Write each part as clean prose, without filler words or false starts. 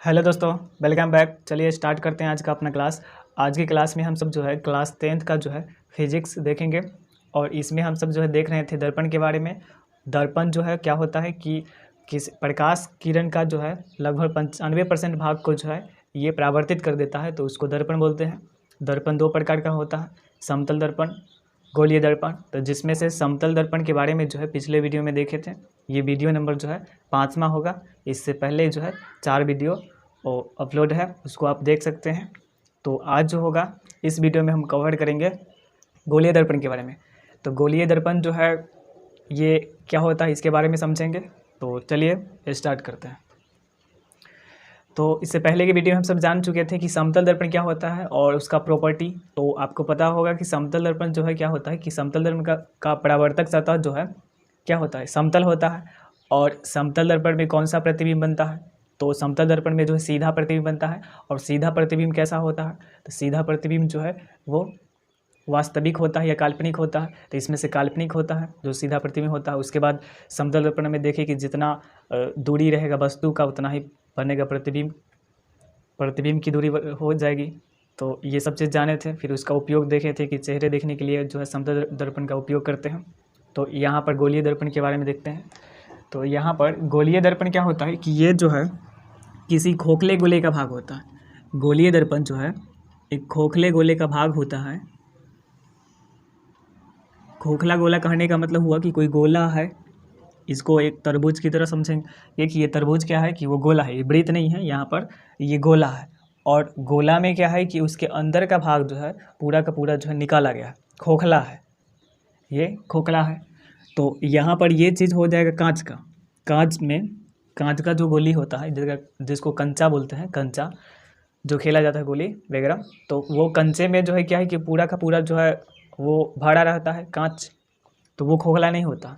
Hello दोस्तों, welcome back. चलिए start करते हैं आज का अपना क्लास। आज की क्लास में हम सब जो है क्लास 10th का जो है फिजिक्स देखेंगे। और इसमें हम सब जो है देख रहे थे दर्पण के बारे में। दर्पण जो है क्या होता है कि किस प्रकाश किरण का जो है लगभग 95% भाग को जो है ये परावर्तित कर देता है, तो उसको दर्पण बोलते हैं। दर्पण दो प्रकार का होता है, समतल दर्पण, गोलीय दर्पण। तो जिसमें से समतल दर्पण के बारे में जो है पिछले वीडियो में देखे थे। ये वीडियो नंबर जो है 5वां होगा। इससे पहले जो है 4 वीडियो अपलोड है, उसको आप देख सकते हैं। तो आज जो होगा इस वीडियो में हम कवर करेंगे गोलीय दर्पण के बारे में। तो गोलीय दर्पण जो है ये क्या होता है इसके बारे में समझेंगे। तो चलिए स्टार्ट करते हैं। तो इससे पहले की वीडियो में हम सब जान चुके थे कि समतल दर्पण क्या होता है और उसका प्रॉपर्टी। तो आपको पता होगा कि समतल दर्पण जो है क्या होता है कि समतल दर्पण का परावर्तक सतह जो है क्या होता है, समतल होता है। और समतल दर्पण में कौन सा प्रतिबिंब बनता है, तो समतल दर्पण में जो है सीधा प्रतिबिंब बनता है। और सीधा प्रतिबिंब कैसा होता है, तो सीधा प्रतिबिंब जो है वो वास्तविक होता है या काल्पनिक होता है। तो इसमें से काल्पनिक होता है जो सीधा प्रतिबिंब होता है। उसके बाद समतल दर्पण में देखें कि जितना दूरी रहेगा वस्तु का उतना ही बनेगा प्रतिबिंब, प्रतिबिंब की दूरी हो जाएगी। तो ये सब चीज़ जाने थे। फिर उसका उपयोग देखे थे कि चेहरे देखने के लिए जो है समतल दर्पण का उपयोग करते हैं। तो यहाँ पर गोलीय दर्पण के बारे में देखते हैं। तो यहाँ पर गोलीय दर्पण क्या होता है कि ये जो है किसी खोखले गोले का भाग होता है। गोलीय दर्पण जो है एक खोखले गोले का भाग होता है। खोखला गोला कहने का मतलब हुआ कि कोई गोला है, इसको एक तरबूज की तरह समझेंगे कि ये तरबूज क्या है कि वो गोला है, ये वृत्त नहीं है, यहाँ पर ये गोला है। और गोला में क्या है कि उसके अंदर का भाग जो है पूरा का पूरा जो है निकाला गया, खोखला है, ये खोखला है। तो यहाँ पर ये चीज़ हो जाएगा कांच का। कांच में कांच का जो गोली होता है जिसको कंचा बोलते हैं, कंचा जो खेला जाता है गोली वगैरह, तो वो कंचे में जो है क्या है कि पूरा का पूरा जो है वो भरा रहता है कांच, तो वो खोखला नहीं होता।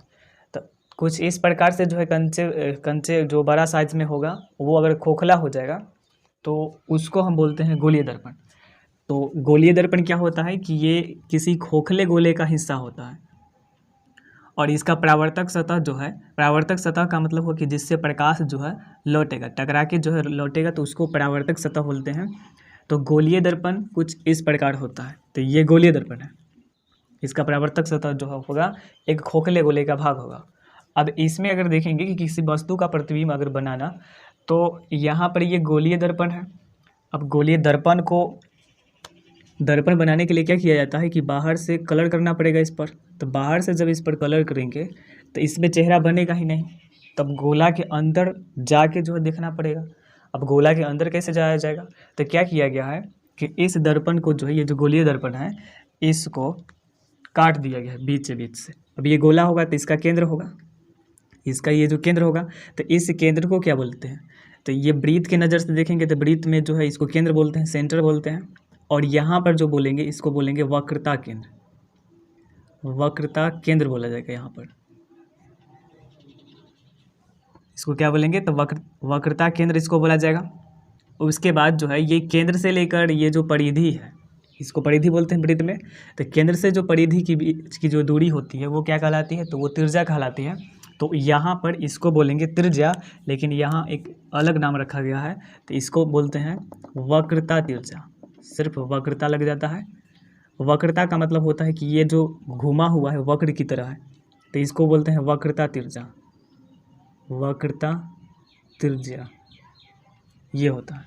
तो कुछ इस प्रकार से जो है कंचे जो बड़ा साइज में होगा वो अगर खोखला हो जाएगा तो उसको हम बोलते हैं गोलीय दर्पण। तो गोलीय दर्पण क्या होता है कि ये किसी खोखले गोले का हिस्सा होता है। और इसका परावर्तक सतह जो है, परावर्तक सतह का मतलब हो कि जिससे प्रकाश जो है लौटेगा, टकरा के जो है लौटेगा, तो उसको परावर्तक सतह बोलते हैं। तो गोलीय दर्पण कुछ इस प्रकार होता है। तो ये गोलीय दर्पण है, इसका परावर्तक सतह जो होगा एक खोखले गोले का भाग होगा। अब इसमें अगर देखेंगे कि किसी वस्तु का प्रतिबिंब अगर बनाना, तो यहाँ पर ये गोलीय दर्पण है। अब गोलीय दर्पण को दर्पण बनाने के लिए क्या किया जाता है कि बाहर से कलर करना पड़ेगा इस पर। तो बाहर से जब इस पर कलर करेंगे तो इसमें चेहरा बनेगा ही नहीं, तब गोला के अंदर जाके जो है देखना पड़ेगा। अब गोला के अंदर कैसे जाया जाएगा, तो क्या किया गया है कि इस दर्पण को जो है, ये जो गोलीय दर्पण है, इसको काट दिया गया है बीच से बीच से। अब ये गोला होगा तो इसका केंद्र होगा, इसका ये जो केंद्र होगा, तो इस केंद्र को क्या बोलते हैं, तो ये वृत्त के नज़र से देखेंगे तो वृत्त में जो है इसको केंद्र बोलते हैं, सेंटर बोलते हैं। और यहाँ पर जो बोलेंगे इसको बोलेंगे वक्रता केंद्र, वक्रता केंद्र बोला जाएगा यहाँ पर। इसको क्या बोलेंगे, तो वक्रता केंद्र इसको बोला जाएगा। उसके बाद जो है ये केंद्र से लेकर ये जो परिधि है, इसको परिधि बोलते हैं वृत्त में। तो केंद्र से जो परिधि की बीच की जो दूरी होती है वो क्या कहलाती है, तो वो त्रिज्या कहलाती है। तो यहाँ पर इसको बोलेंगे त्रिज्या, लेकिन यहाँ एक अलग नाम रखा गया है, तो इसको बोलते हैं वक्रता त्रिज्या। सिर्फ वक्रता लग जाता है। वक्रता का मतलब होता है कि ये जो घुमा हुआ है वक्र की तरह है, तो इसको बोलते हैं वक्रता त्रिज्या, वक्रता त्रिज्या ये होता है।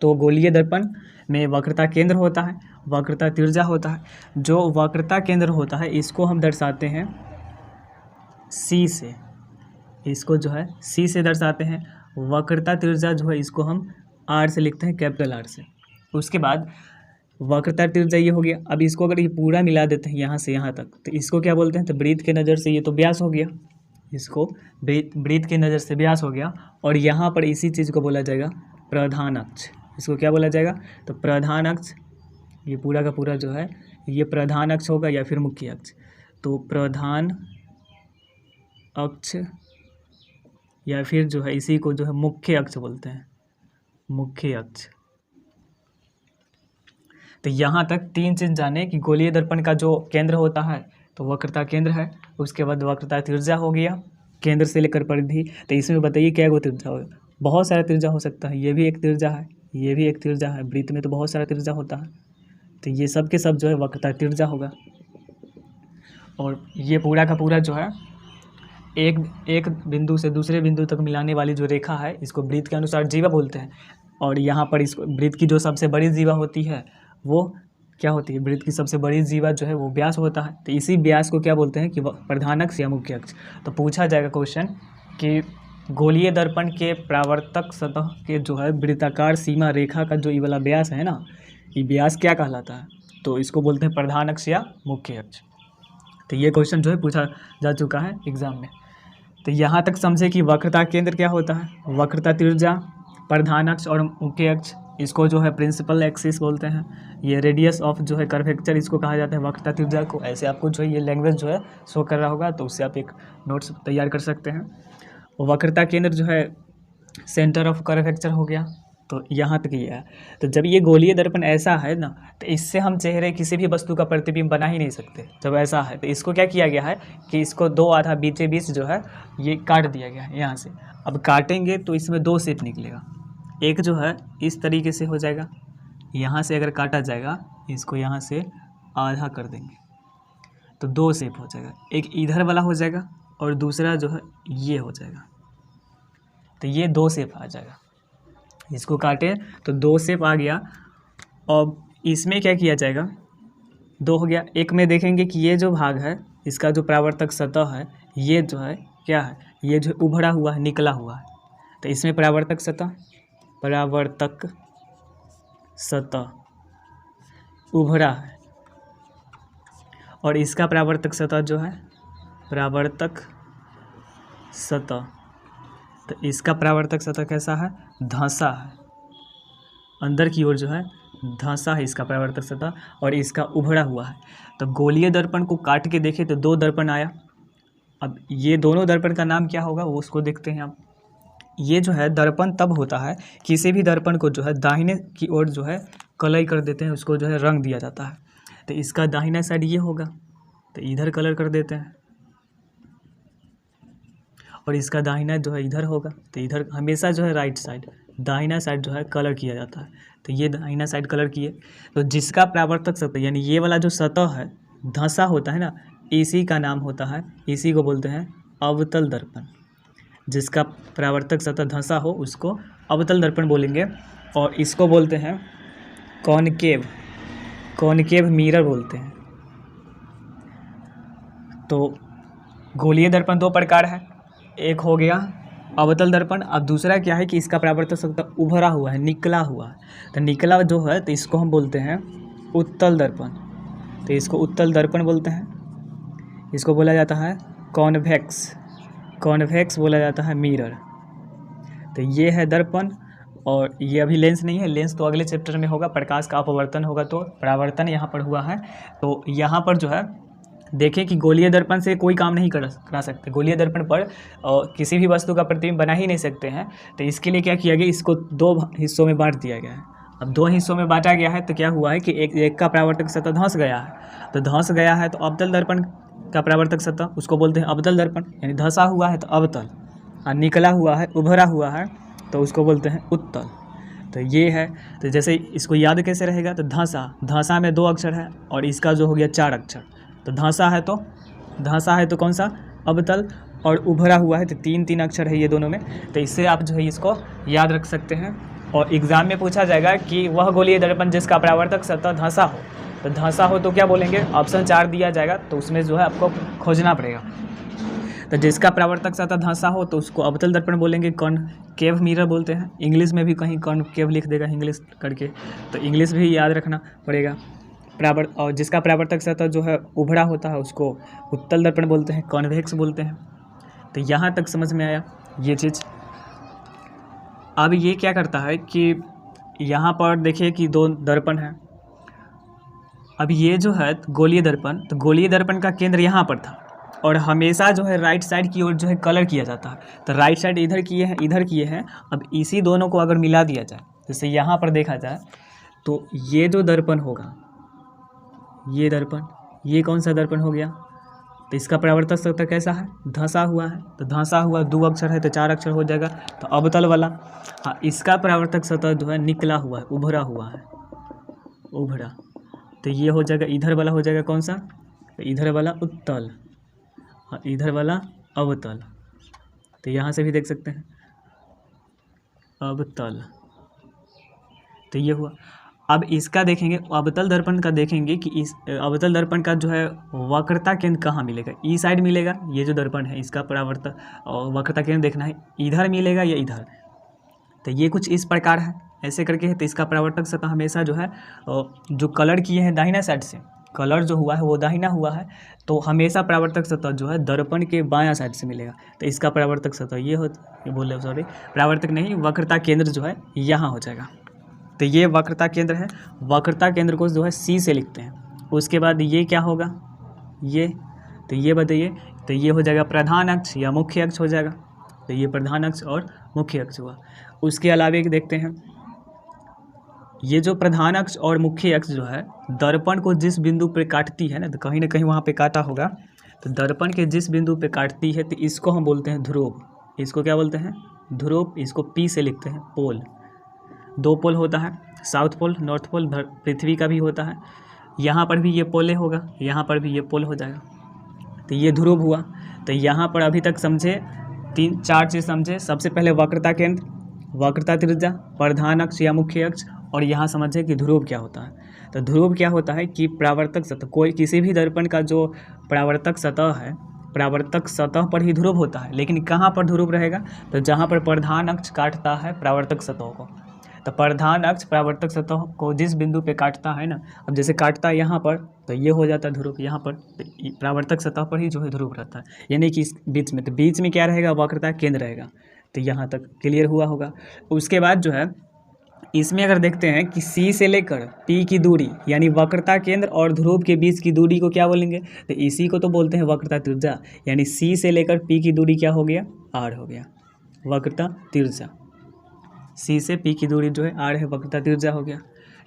तो गोलीय दर्पण में वक्रता केंद्र होता है, वक्रता त्रिज्या होता है। जो वक्रता केंद्र होता है इसको हम दर्शाते हैं C से, इसको जो है C से दर्शाते हैं। वक्रता त्रिज्या जो है इसको हम R से लिखते हैं, कैपिटल R से। उसके बाद वक्रता त्रिज्या ये हो गया। अब इसको अगर ये पूरा मिला देते हैं यहाँ से यहाँ तक, तो इसको क्या बोलते हैं, तो वृत्त के नज़र से ये तो व्यास हो गया, इसको वृत्त के नज़र से व्यास हो गया। और यहाँ पर इसी चीज़ को बोला जाएगा प्रधान अक्ष। इसको क्या बोला जाएगा, तो प्रधान अक्ष। ये पूरा का पूरा जो है ये प्रधान अक्ष होगा या फिर मुख्य अक्ष। तो प्रधान अक्ष या फिर जो है इसी को जो है मुख्य अक्ष बोलते हैं, मुख्य अक्ष। तो यहाँ तक 3 चीज़ जाने कि गोलीय दर्पण का जो केंद्र होता है तो वक्रता केंद्र है। उसके बाद वक्रता त्रिज्या हो गया, केंद्र से लेकर परिधि। तो इसमें बताइए क्या गो त्रिज्या बहुत सारा तिरजा हो सकता है, ये भी एक तिरजा है, ये भी एक तिरजा है, वृत्त में तो बहुत सारा तिरजा होता है, तो ये सब के सब जो है वक्रता तिरजा होगा। और ये पूरा का पूरा जो है एक बिंदु से दूसरे बिंदु तक मिलाने वाली जो रेखा है इसको वृत्त के अनुसार जीवा बोलते हैं। और यहाँ पर इसको वृत्त की जो सबसे बड़ी जीवा होती है वो क्या होती है, वृत्त की सबसे बड़ी जीवा जो है वो व्यास होता है। तो इसी व्यास को क्या बोलते हैं कि प्रधान अक्ष या मुख्य अक्ष। तो पूछा जाएगा क्वेश्चन कि गोलीय दर्पण के परावर्तक सतह के जो है वृत्ताकार सीमा रेखा का जो ये वाला व्यास है ना, ये व्यास क्या कहलाता है, तो इसको बोलते हैं प्रधान अक्ष या मुख्य अक्ष। तो ये क्वेश्चन जो है पूछा जा चुका है एग्जाम में। तो यहाँ तक समझे कि वक्रता केंद्र क्या होता है, वक्रता त्रिज्या, प्रधान अक्ष और मुख्य अक्ष, इसको जो है प्रिंसिपल एक्सिस बोलते हैं। ये रेडियस ऑफ जो है कर्वेचर इसको कहा जाता है वक्रता त्रिज्या को। ऐसे आपको जो है ये लैंग्वेज जो है शो कर रहा होगा, तो उससे आप एक नोट्स तैयार कर सकते हैं। वक्रता केंद्र जो है सेंटर ऑफ कर्वेचर हो गया, तो यहाँ तक ये है। तो जब ये गोलीय दर्पण ऐसा है ना, तो इससे हम चेहरे किसी भी वस्तु का प्रतिबिंब बना ही नहीं सकते। जब ऐसा है तो इसको क्या किया गया है कि इसको दो आधा बीचे बीच जो है ये काट दिया गया है यहाँ से। अब काटेंगे तो इसमें दो शेप निकलेगा, एक जो है इस तरीके से हो जाएगा, यहाँ से अगर काटा जाएगा इसको यहाँ से आधा कर देंगे तो दो शेप हो जाएगा, एक इधर वाला हो जाएगा और दूसरा जो है ये हो जाएगा। तो ये दो शेप आ जाएगा, इसको काटे तो दो शेप आ गया। और इसमें क्या किया जाएगा, दो हो गया। एक में देखेंगे कि ये जो भाग है इसका जो परावर्तक सतह है ये जो है क्या है, ये जो उभरा हुआ है, निकला हुआ है। तो इसमें परावर्तक सतह उभरा है और इसका परावर्तक सतह जो है परावर्तक सतह, तो इसका परावर्तक सतह कैसा है, धंसा है, अंदर की ओर जो है धंसा है इसका परावर्तक सतह और इसका उभरा हुआ है। तो गोलीय दर्पण को काट के देखें तो दो दर्पण आया। अब ये दोनों दर्पण का नाम क्या होगा वो उसको देखते हैं आप। ये जो है दर्पण तब होता है किसी भी दर्पण को जो है दाहिने की ओर जो है कलर कर देते हैं, उसको जो है रंग दिया जाता है। तो इसका दाहिना साइड ये होगा, तो इधर कलर कर देते हैं, और इसका दाहिना जो है इधर होगा, तो इधर हमेशा जो है राइट साइड, दाहिना साइड जो है कलर किया जाता है। तो ये दाहिना साइड कलर किए, तो जिसका परावर्तक सतह यानी ये वाला जो सतह है धंसा होता है ना, इसी का नाम होता है, इसी को बोलते हैं अवतल दर्पण। जिसका परावर्तक सतह धंसा हो उसको अवतल दर्पण बोलेंगे। और इसको बोलते हैं कॉनकेव मिरर बोलते हैं। तो गोलीय दर्पण दो प्रकार है, एक हो गया अवतल दर्पण, अब दूसरा क्या है कि इसका परावर्तक सतह उभरा हुआ है, निकला हुआ है। तो निकला जो है तो इसको हम बोलते हैं उत्तल दर्पण। तो इसको उत्तल दर्पण बोलते हैं। इसको बोला जाता है कॉन्वेक्स बोला जाता है मिरर। तो ये है दर्पण, और ये अभी लेंस नहीं है, लेंस तो अगले चैप्टर में होगा, प्रकाश का अपवर्तन होगा, तो परावर्तन यहाँ पर हुआ है। तो यहाँ पर जो है देखें कि गोलीय दर्पण से कोई काम नहीं करा सकते, गोलीय दर्पण पर किसी भी वस्तु का प्रतिबिंब बना ही नहीं सकते हैं। तो इसके लिए क्या किया गया, इसको दो हिस्सों में बांट दिया गया है। अब दो हिस्सों में बांटा गया है तो क्या हुआ है कि एक का परावर्तक सतह धंस गया है, तो धंस गया है तो अवतल दर्पण का परावर्तक सतह उसको बोलते हैं अवतल दर्पण, यानी धंसा हुआ है तो अवतल, और निकला हुआ है उभरा हुआ है तो उसको बोलते हैं उत्तल। तो ये है। तो जैसे इसको याद कैसे रहेगा, तो धंसा में दो अक्षर है और इसका जो हो गया चार अक्षर। तो धंसा है तो कौन सा, अवतल, और उभरा हुआ है तो तीन अक्षर है ये दोनों में। तो इससे आप जो है इसको याद रख सकते हैं। और एग्ज़ाम में पूछा जाएगा कि वह गोलीय दर्पण जिसका परावर्तक सतह धंसा हो, तो धंसा हो तो क्या बोलेंगे, ऑप्शन 4 दिया जाएगा, तो उसमें जो है आपको खोजना पड़ेगा। तो जिसका परावर्तक सतह धंसा हो तो उसको अवतल दर्पण बोलेंगे, कॉनकेव मिरर बोलते हैं। इंग्लिश में भी कहीं कॉनकेव लिख देगा इंग्लिश करके, तो इंग्लिश भी याद रखना पड़ेगा। और जिसका परावर्तक सतह जो है उभरा होता है उसको उत्तल दर्पण बोलते हैं, कॉन्वेक्स बोलते हैं। तो यहाँ तक समझ में आया ये चीज़। अब ये क्या करता है कि यहाँ पर देखिए कि दो दर्पण हैं। अब ये जो है गोलीय दर्पण, तो गोलीय दर्पण का केंद्र यहाँ पर था और हमेशा जो है राइट साइड की ओर जो है कलर किया जाता है। तो राइट साइड इधर किए हैं। अब इसी दोनों को अगर मिला दिया जाए, जैसे यहाँ पर देखा जाए तो ये जो दर्पण होगा, ये दर्पण, ये कौन सा दर्पण हो गया, तो इसका परावर्तक सतह कैसा है, धंसा हुआ है। तो धंसा हुआ 2 अक्षर है तो 4 अक्षर हो जाएगा, तो अवतल वाला। हाँ, इसका परावर्तक सतह जो है निकला हुआ है, उभरा हुआ है, उभरा। तो ये हो जाएगा, इधर वाला हो जाएगा कौन सा, तो इधर वाला उत्तल, हाँ इधर वाला अवतल। तो यहाँ से भी देख सकते हैं अवतल। तो ये हुआ। अब इसका देखेंगे, अवतल दर्पण का देखेंगे कि इस अवतल दर्पण का जो है वक्रता केंद्र कहाँ मिलेगा। ई साइड मिलेगा, ये जो दर्पण है इसका परावर्तक और वक्रता केंद्र देखना है, इधर मिलेगा या इधर। तो ये कुछ इस प्रकार है, ऐसे करके है। तो इसका परावर्तक सतह हमेशा जो है जो कलर किए हैं दाहिना साइड से, कलर जो हुआ है वो दाहिना हुआ है, तो हमेशा परावर्तक सतह जो है दर्पण के बायां साइड से मिलेगा। तो इसका परावर्तक सतह ये बोल रहे, सॉरी परावर्तक नहीं, वक्रता केंद्र जो है यहाँ हो जाएगा। तो ये वक्रता केंद्र है, वक्रता केंद्र को जो है सी से लिखते हैं। उसके बाद ये क्या होगा, ये, तो ये बताइए, तो ये हो जाएगा प्रधान अक्ष या मुख्य अक्ष हो जाएगा। तो ये प्रधान अक्ष और मुख्य अक्ष हुआ। उसके अलावे देखते हैं, ये जो प्रधान अक्ष और मुख्य अक्ष जो है दर्पण को जिस बिंदु पे काटती है ना, तो कहीं ना कहीं वहाँ पे काटा होगा। तो दर्पण के जिस बिंदु पे काटती है तो इसको हम बोलते हैं ध्रुव। इसको क्या बोलते हैं, ध्रुव। इसको पी से लिखते हैं, पोल। 2 पोल होता है, साउथ पोल, नॉर्थ पोल, पृथ्वी का भी होता है। यहाँ पर भी ये पोले होगा, यहाँ पर भी ये पोल हो जाएगा। तो ये ध्रुव हुआ। तो यहाँ पर अभी तक समझे 3-4 चीज़ समझे। सबसे पहले वक्रता केंद्र, वक्रता त्रिज्या, प्रधान अक्ष या मुख्य अक्ष, और यहाँ समझे कि ध्रुव क्या होता है। तो ध्रुव क्या होता है कि परावर्तक सतह, कोई किसी भी दर्पण का जो परावर्तक सतह है, परावर्तक सतह पर ही ध्रुव होता है। लेकिन कहाँ पर ध्रुव रहेगा, तो जहाँ पर प्रधान अक्ष काटता है परावर्तक सतह को। तो प्रधान अक्ष परावर्तक सतह को जिस बिंदु पे काटता है ना, अब जैसे काटता है यहाँ पर, तो ये हो जाता है ध्रुव यहाँ पर। तो परावर्तक सतह पर ही जो है ध्रुव रहता है, यानी कि इस बीच में। तो बीच में क्या रहेगा, वक्रता केंद्र रहेगा। तो यहाँ तक क्लियर हुआ होगा। उसके बाद जो है इसमें अगर देखते हैं कि सी से लेकर पी की दूरी, यानी वक्रता केंद्र और ध्रुव के बीच की दूरी को क्या बोलेंगे, तो इसी को तो बोलते हैं वक्रता त्रिज्या। यानी सी से लेकर पी की दूरी क्या हो गया, आर हो गया, वक्रता त्रिज्या। सी से पी की दूरी जो है आर है, वक्रता त्रिज्या हो गया।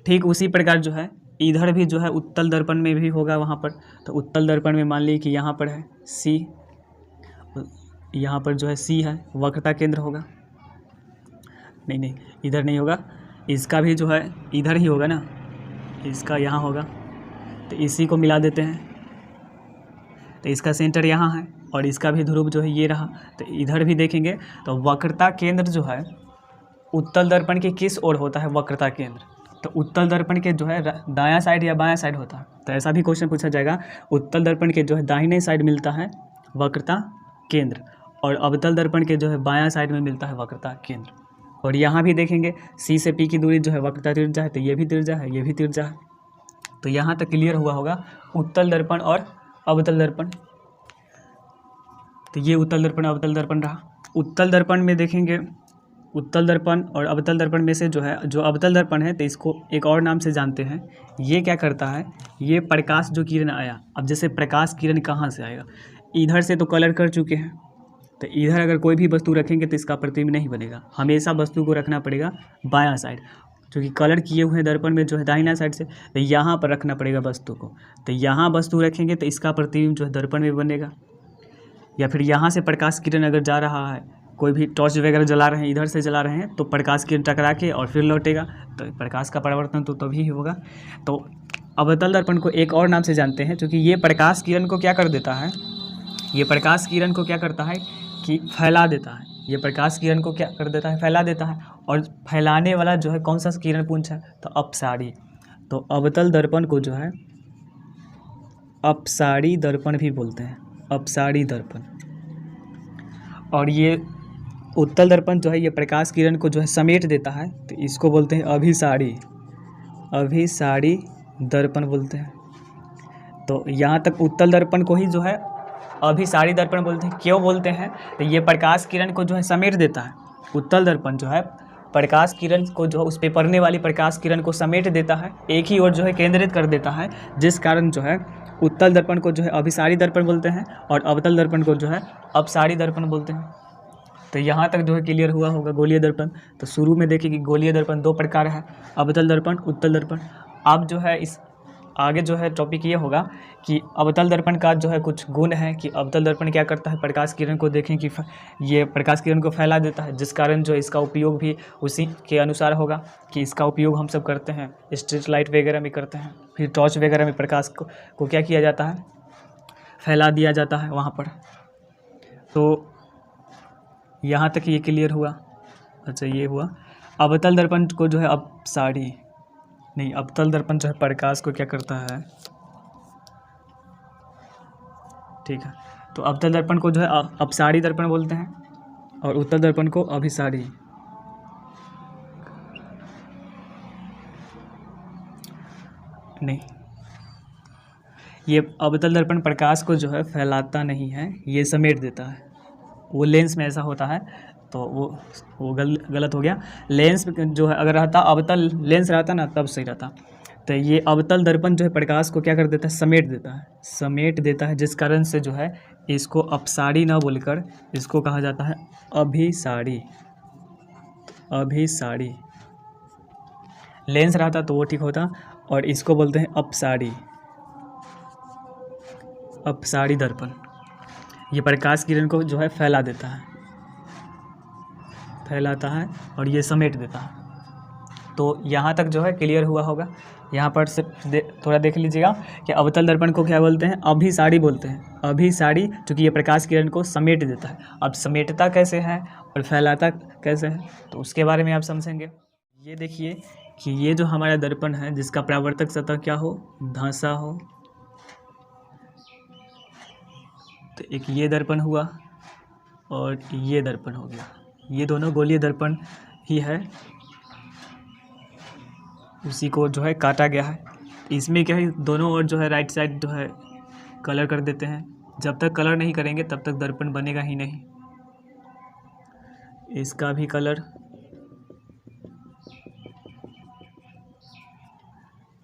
ठीक उसी प्रकार जो है इधर भी जो है उत्तल दर्पण में भी होगा वहाँ पर। तो उत्तल दर्पण में मान लीजिए कि यहाँ पर है सी, यहाँ पर जो है सी है, वक्रता केंद्र होगा। नहीं इधर नहीं होगा, इसका भी जो है इधर ही होगा ना, इसका यहाँ होगा। तो इसी को मिला देते हैं, तो इसका सेंटर यहाँ है और इसका भी ध्रुव जो है ये रहा। तो इधर भी देखेंगे तो वक्रता केंद्र जो है उत्तल दर्पण के किस ओर होता है, वक्रता केंद्र। तो उत्तल दर्पण के जो है दायां साइड या बायां साइड होता है। तो ऐसा भी क्वेश्चन पूछा जाएगा, उत्तल दर्पण के जो है दाहिने साइड मिलता है वक्रता केंद्र, और अवतल दर्पण के जो है बायां साइड में मिलता है वक्रता केंद्र। और यहाँ भी देखेंगे सी से पी की दूरी जो है वक्रता त्रिज्या है, तो ये भी त्रिज्या है, ये भी त्रिज्या है। तो यहाँ तक क्लियर हुआ होगा उत्तल दर्पण और अवतल दर्पण। तो ये उत्तल दर्पण अवतल दर्पण रहा। उत्तल दर्पण में देखेंगे, उत्तल दर्पण और अवतल दर्पण में से जो है, जो अवतल दर्पण है तो इसको एक और नाम से जानते हैं। ये क्या करता है, ये प्रकाश जो किरण आया, अब जैसे प्रकाश किरण कहाँ से आएगा, इधर से तो कलर कर चुके हैं, तो इधर अगर कोई भी वस्तु रखेंगे तो इसका प्रतिबिंब नहीं बनेगा। हमेशा वस्तु को रखना पड़ेगा बायां साइड, क्योंकि कलर किए हुए दर्पण में जो है दाहिना साइड से, तो यहाँ पर रखना पड़ेगा वस्तु को। तो यहाँ वस्तु रखेंगे तो इसका प्रतिबिंब जो है दर्पण में बनेगा। या फिर यहाँ से प्रकाश किरण अगर जा रहा है, कोई भी टॉर्च वगैरह जला रहे हैं, इधर से जला रहे हैं, तो प्रकाश किरण टकरा के और फिर लौटेगा, तो प्रकाश का परावर्तन तो तभी होगा। तो अवतल दर्पण को एक और नाम से जानते हैं, क्योंकि ये प्रकाश किरण को क्या कर देता है, ये प्रकाश किरण को क्या करता है कि फैला देता है। ये प्रकाश किरण को क्या कर देता है, फैला देता है। और फैलाने वाला जो है कौन सा किरण पुंज है, तो अपसारी। तो अवतल दर्पण को जो है अपसारी दर्पण भी बोलते हैं, अपसारी दर्पण। और ये उत्तल दर्पण जो है ये प्रकाश किरण को जो है समेट देता है, तो इसको बोलते हैं अभिसारी, अभिसारी दर्पण बोलते हैं। तो यहाँ तक उत्तल दर्पण को ही जो है अभिसारी दर्पण बोलते हैं। क्यों बोलते हैं, तो ये प्रकाश किरण को जो है समेट देता है। उत्तल दर्पण जो है प्रकाश किरण को जो है उस पे पड़ने वाली प्रकाश किरण को समेट देता है, एक ही ओर जो है केंद्रित कर देता है, जिस कारण जो है उत्तल दर्पण को जो है अभिसारी दर्पण बोलते हैं और अवतल दर्पण को जो है अपसारी दर्पण बोलते हैं। तो यहाँ तक जो है क्लियर हुआ होगा गोलीय दर्पण। तो शुरू में देखिए कि गोलीय दर्पण 2 प्रकार है, अवतल दर्पण, उत्तल दर्पण। अब जो है इस आगे जो है टॉपिक ये होगा कि अवतल दर्पण का जो है कुछ गुण है कि अवतल दर्पण क्या करता है, प्रकाश किरण को देखें कि ये प्रकाश किरण को फैला देता है, जिस कारण जो इसका उपयोग भी उसी के अनुसार होगा कि इसका उपयोग हम सब करते हैं, स्ट्रीट लाइट वगैरह में करते हैं, फिर टॉर्च वगैरह में प्रकाश को क्या किया जाता है, फैला दिया जाता है वहाँ पर। तो यहाँ तक ये क्लियर हुआ। अच्छा ये हुआ। अवतल दर्पण को जो है अवतल दर्पण जो है प्रकाश को क्या करता है, ठीक है। तो अवतल दर्पण को जो है अपसारी दर्पण बोलते हैं और उत्तल दर्पण को अभिसारी। नहीं, ये अवतल दर्पण प्रकाश को जो है फैलाता नहीं है, ये समेट देता है। वो लेंस में ऐसा होता है तो वो गलत हो गया। लेंस जो है अगर रहता अवतल लेंस रहता ना तब सही रहता। तो ये अवतल दर्पण जो है प्रकाश को क्या कर देता है, समेट देता है, जिस कारण से जो है इसको अपसारी ना बोलकर इसको कहा जाता है अभिसारी। लेंस रहता तो वो ठीक होता और इसको बोलते हैं अपसारी दर्पण। ये प्रकाश किरण को जो है फैलाता है और ये समेट देता है। तो यहाँ तक जो है क्लियर हुआ होगा। यहाँ पर से थोड़ा देख लीजिएगा कि अवतल दर्पण को क्या बोलते हैं, अभिसारी बोलते हैं। अभिसारी चूँकि ये प्रकाश किरण को समेट देता है। अब समेटता कैसे है और फैलाता कैसे है तो उसके बारे में आप समझेंगे। ये देखिए कि ये जो हमारा दर्पण है जिसका परावर्तक सतह क्या हो, धंसा हो, तो एक ये दर्पण हुआ और ये दर्पण हो गया। ये दोनों गोलीय दर्पण ही है, उसी को जो है काटा गया है। इसमें क्या है, दोनों ओर जो है राइट साइड जो है कलर कर देते हैं। जब तक कलर नहीं करेंगे तब तक दर्पण बनेगा ही नहीं। इसका भी कलर,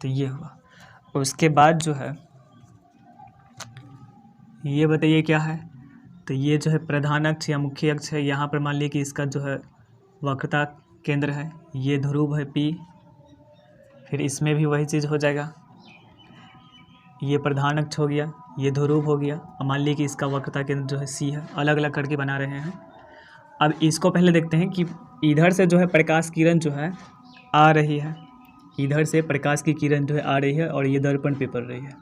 तो ये हुआ। उसके बाद जो है ये बताइए क्या है, तो ये जो है प्रधान अक्ष या मुख्य अक्ष है। यहाँ पर मान लीजिए कि इसका जो है वक्रता केंद्र है, ये ध्रुव है P, फिर इसमें भी वही चीज़ हो जाएगा। ये प्रधान अक्ष हो गया, ये ध्रुव हो गया, और मान लीजिए कि इसका वक्रता केंद्र जो है C है। अलग अलग करके बना रहे हैं। अब इसको पहले देखते हैं कि इधर से जो है प्रकाश किरण जो है आ रही है, इधर से प्रकाश की किरण जो है आ रही है और ये दर्पण पे पड़ रही है।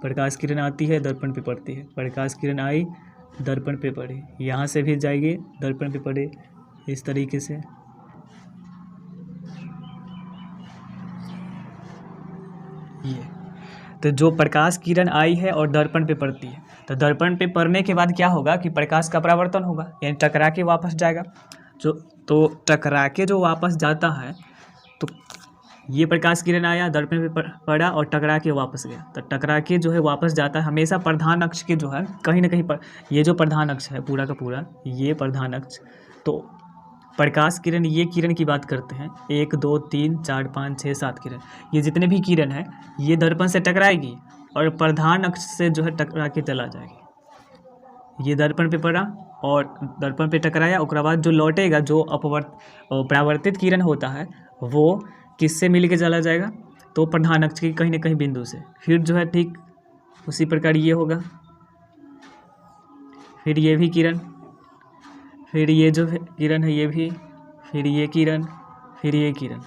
प्रकाश किरण आती है, दर्पण पे पड़ती है। प्रकाश किरण आई, दर्पण पे पड़ी, यहाँ से भी जाएगी, दर्पण पे पड़े, इस तरीके से। ये तो जो प्रकाश किरण आई है और दर्पण पे पड़ती है, तो दर्पण पे पड़ने के बाद क्या होगा कि प्रकाश का परावर्तन होगा, यानी टकरा के वापस जाएगा। तो टकरा के जो वापस जाता है, तो ये प्रकाश किरण आया, दर्पण पे पड़ा और टकरा के वापस गया। तो टकरा के जो है वापस जाता है हमेशा प्रधान अक्ष के जो है कहीं ना कहीं पर, ये जो प्रधान अक्ष है पूरा का पूरा, ये प्रधान अक्ष। तो प्रकाश किरण, ये किरण की बात करते हैं, 1 2 3 4 5 6 7 किरण, ये जितने भी किरण है ये दर्पण से टकराएगी और प्रधान अक्ष से जो है टकरा के चला जाएगी। ये दर्पण पे पड़ा और दर्पण पे टकराया, उसके बाद जो लौटेगा, जो परावर्तित किरण होता है वो किससे मिल के चला जाएगा, तो प्रधान अक्ष के कहीं ना कहीं बिंदु से। फिर जो है ठीक उसी प्रकार ये होगा, फिर ये भी किरण, फिर ये जो किरण है ये भी, फिर ये किरण, फिर ये किरण।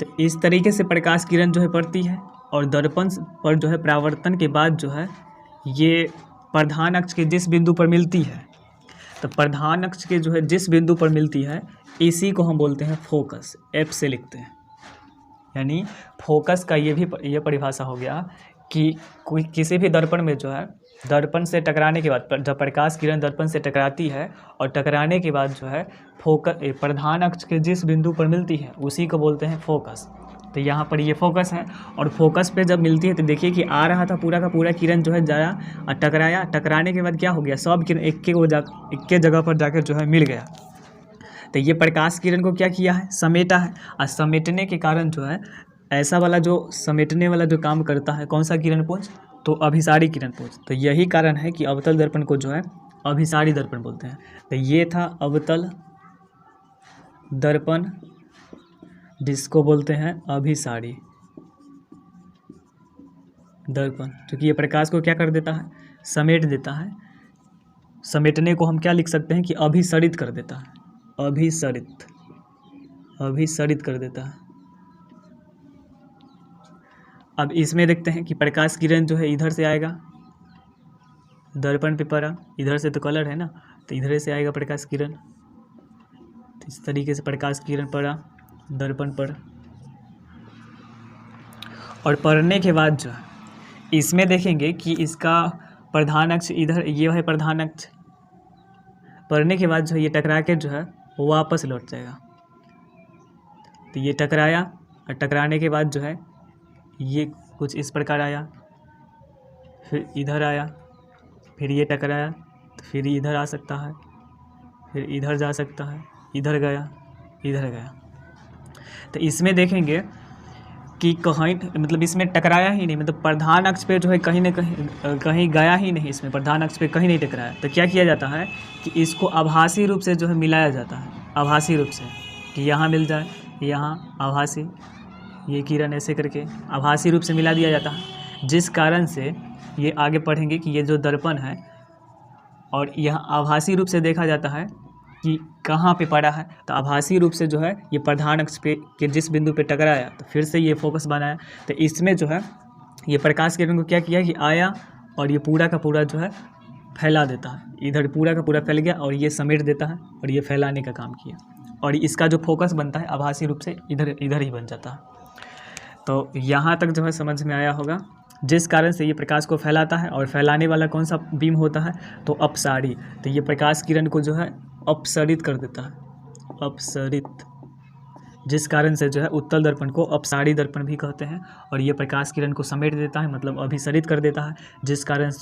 तो इस तरीके से प्रकाश किरण जो है पड़ती है और दर्पण पर जो है परावर्तन के बाद जो है ये प्रधान अक्ष के जिस बिंदु पर मिलती है, तो प्रधान अक्ष के जो है जिस बिंदु पर मिलती है इसी को हम बोलते हैं फोकस, F से लिखते हैं। यानी फोकस का ये परिभाषा हो गया कि कोई किसी भी दर्पण में जो है दर्पण से टकराने के बाद, जब प्रकाश किरण दर्पण से टकराती है और टकराने के बाद जो है फोकस प्रधान अक्ष के जिस बिंदु पर मिलती है उसी को बोलते हैं फोकस। तो यहाँ पर ये फोकस है और फोकस पे जब मिलती है तो देखिए कि आ रहा था पूरा का पूरा किरण जो है जाया और टकराया, टकराने के बाद क्या हो गया, सब किरण एक के जगह पर जाकर जो है मिल गया। तो ये प्रकाश किरण को क्या किया है, समेटा है। और समेटने के कारण जो है ऐसा वाला जो समेटने वाला जो काम करता है, कौन सा किरण पुंज, तो अभिसारी किरण पुंज। तो यही कारण है कि अवतल दर्पण को जो है अभिसारी दर्पण बोलते हैं। तो ये था अवतल दर्पण जिसको बोलते हैं अभिसारी। दर्पण, क्योंकि ये प्रकाश को क्या कर देता है, समेट देता है। समेटने को हम क्या लिख सकते हैं कि अभिसरित कर देता है, अभिसरित कर देता है। अब इसमें देखते हैं कि प्रकाश किरण जो है इधर से आएगा, दर्पण पे पड़ा, इधर से तो कलर है ना, तो इधर से आएगा प्रकाश किरण। तो इस तरीके से प्रकाश किरण पड़ा दर्पण पर, और पढ़ने के बाद जो है इसमें देखेंगे कि इसका प्रधान अक्ष इधर, ये है प्रधान अक्ष। पढ़ने के बाद जो है ये टकरा के जो है वो वापस लौट जाएगा। तो ये टकराया, और टकराने के बाद जो है ये कुछ इस प्रकार आया, फिर इधर आया, फिर ये टकराया, तो फिर इधर आ सकता है, फिर इधर जा सकता है, इधर गया, इधर गया। तो इसमें देखेंगे कि कहीं मतलब इसमें टकराया ही नहीं, मतलब प्रधान अक्ष पे जो है कहीं ना कहीं गया ही नहीं, इसमें प्रधान अक्ष पे कहीं नहीं टकराया। तो क्या किया जाता है कि इसको आभासी रूप से जो है मिलाया जाता है, आभासी रूप से, कि यहाँ मिल जाए, यहाँ आभासी, ये किरण ऐसे करके आभासी रूप से मिला दिया जाता है, जिस कारण से ये आगे पढ़ेंगे कि ये जो दर्पण है और यहाँ आभासी रूप से देखा जाता है कि कहाँ पे पड़ा है। तो आभासी रूप से जो है ये प्रधान अक्ष पे के जिस बिंदु पे टकराया, तो फिर से ये फोकस बनाया। तो इसमें जो है ये प्रकाश किरण को क्या किया कि आया और ये पूरा का पूरा जो है फैला देता है, इधर पूरा का पूरा फैल गया और ये समेट देता है और ये फैलाने का काम किया, और इसका जो फोकस बनता है आभासी रूप से इधर ही बन जाता है। तो यहाँ तक जो है समझ में आया होगा, जिस कारण से ये प्रकाश को फैलाता है। और फैलाने वाला कौन सा बीम होता है, तो अपसारी। तो ये प्रकाश किरण को जो है अपसरित कर देता है, अपसरित, जिस कारण से जो है उत्तल दर्पण को अपसारी दर्पण भी कहते हैं। और ये प्रकाश किरण को समेट देता है, मतलब अभिसरित कर देता है, जिस कारण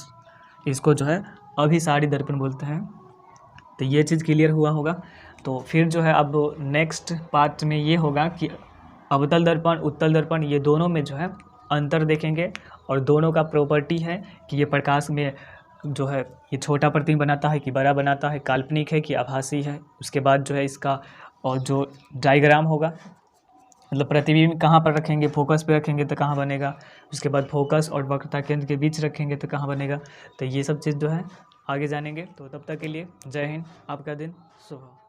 इसको जो है अभिसारी दर्पण बोलते हैं। तो ये चीज़ क्लियर हुआ होगा। तो फिर जो है अब नेक्स्ट पार्ट में ये होगा कि अवतल दर्पण, उत्तल दर्पण, ये दोनों में जो है अंतर देखेंगे, और दोनों का प्रॉपर्टी है कि ये प्रकाश में जो है ये छोटा प्रतिबिंब बनाता है कि बड़ा बनाता है, काल्पनिक है कि आभासी है। उसके बाद जो है इसका और जो डायग्राम होगा, मतलब प्रतिबिंब कहाँ पर रखेंगे, फोकस पे रखेंगे तो कहाँ बनेगा, उसके बाद फोकस और वक्रता केंद्र के बीच रखेंगे तो कहाँ बनेगा। तो ये सब चीज़ जो है आगे जानेंगे। तो तब तक के लिए जय हिंद, आपका दिन शुभ हो।